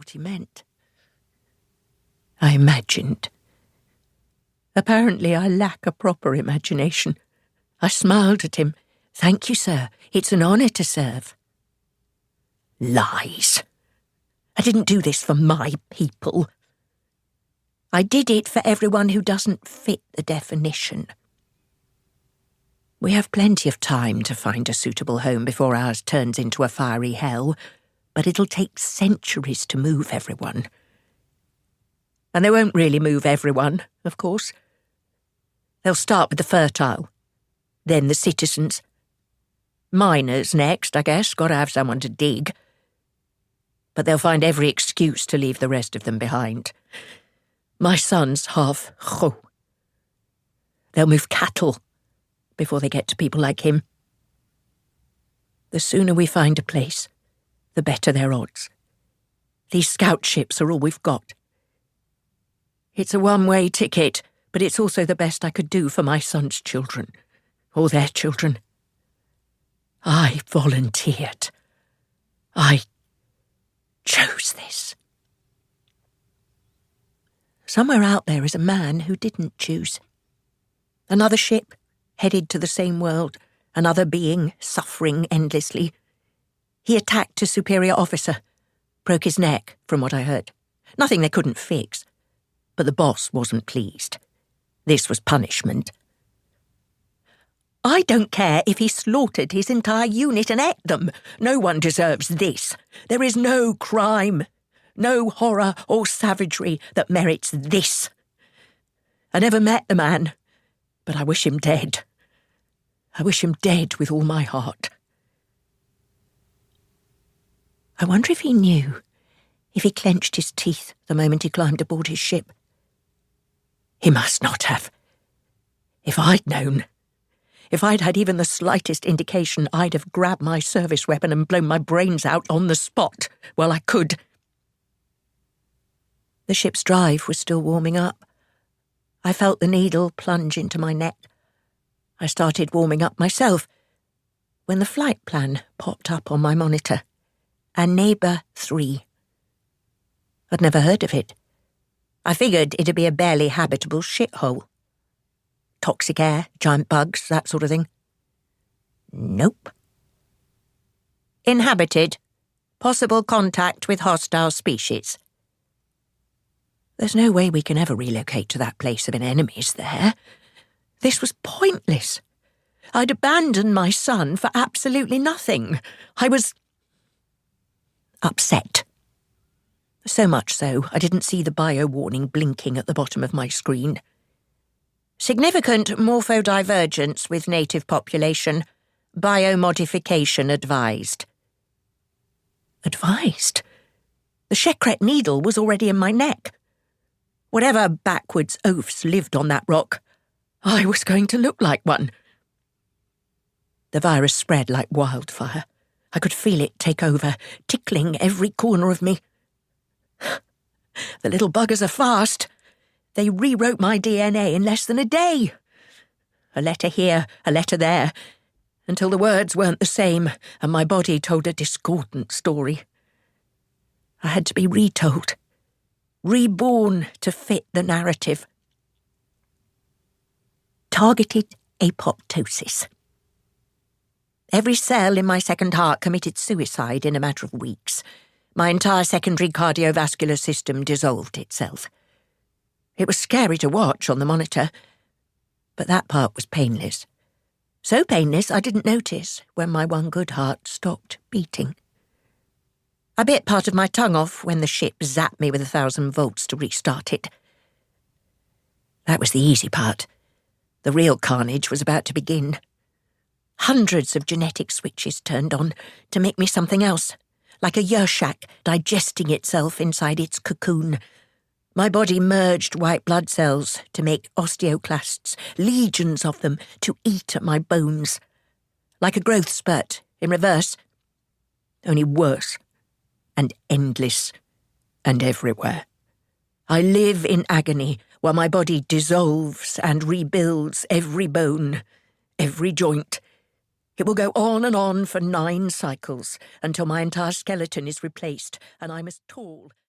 what he meant. I imagined. Apparently I lack a proper imagination. I smiled at him. "Thank you, sir. It's an honour to serve." Lies. I didn't do this for my people. I did it for everyone who doesn't fit the definition. We have plenty of time to find a suitable home before ours turns into a fiery hell, but it'll take centuries to move everyone. And they won't really move everyone, of course. They'll start with the fertile, then the citizens. Miners next, I guess, gotta have someone to dig. But they'll find every excuse to leave the rest of them behind. My son's half Cho. They'll move cattle before they get to people like him. The sooner we find a place, the better their odds. These scout ships are all we've got. It's a one-way ticket, but it's also the best I could do for my son's children, or their children. I volunteered. I chose this. Somewhere out there is a man who didn't choose. Another ship, headed to the same world, another being, suffering endlessly. He attacked a superior officer, broke his neck, from what I heard. Nothing they couldn't fix. But the boss wasn't pleased. This was punishment. I don't care if he slaughtered his entire unit and ate them. No one deserves this. There is no crime, no horror or savagery that merits this. I never met the man, but I wish him dead. I wish him dead with all my heart. I wonder if he knew, if he clenched his teeth the moment he climbed aboard his ship. He must not have. If I'd known, if I'd had even the slightest indication, I'd have grabbed my service weapon and blown my brains out on the spot while I could. The ship's drive was still warming up. I felt the needle plunge into my neck. I started warming up myself when the flight plan popped up on my monitor. Neighbour 3. I'd never heard of it. I figured it'd be a barely habitable shithole. Toxic air, giant bugs, that sort of thing. Nope. Inhabited. Possible contact with hostile species. There's no way we can ever relocate to that place if an enemy's there. This was pointless. I'd abandoned my son for absolutely nothing. I was upset. So much so, I didn't see the bio warning blinking at the bottom of my screen. Significant morphodivergence with native population. Biomodification advised. Advised? The Shekret needle was already in my neck. Whatever backwards oafs lived on that rock, I was going to look like one. The virus spread like wildfire. I could feel it take over, tickling every corner of me. The little buggers are fast. They rewrote my DNA in less than a day. A letter here, a letter there, until the words weren't the same and my body told a discordant story. I had to be retold, reborn to fit the narrative. Targeted apoptosis. Every cell in my second heart committed suicide in a matter of weeks. My entire secondary cardiovascular system dissolved itself. It was scary to watch on the monitor, but that part was painless. So painless I didn't notice when my one good heart stopped beating. I bit part of my tongue off when the ship zapped me with 1,000 volts to restart it. That was the easy part. The real carnage was about to begin. Hundreds of genetic switches turned on to make me something else, like a Yershak digesting itself inside its cocoon. My body merged white blood cells to make osteoclasts, legions of them, to eat at my bones. Like a growth spurt, in reverse, only worse, and endless, and everywhere. I live in agony while my body dissolves and rebuilds every bone, every joint. It will go on and on for 9 cycles until my entire skeleton is replaced and I'm as tall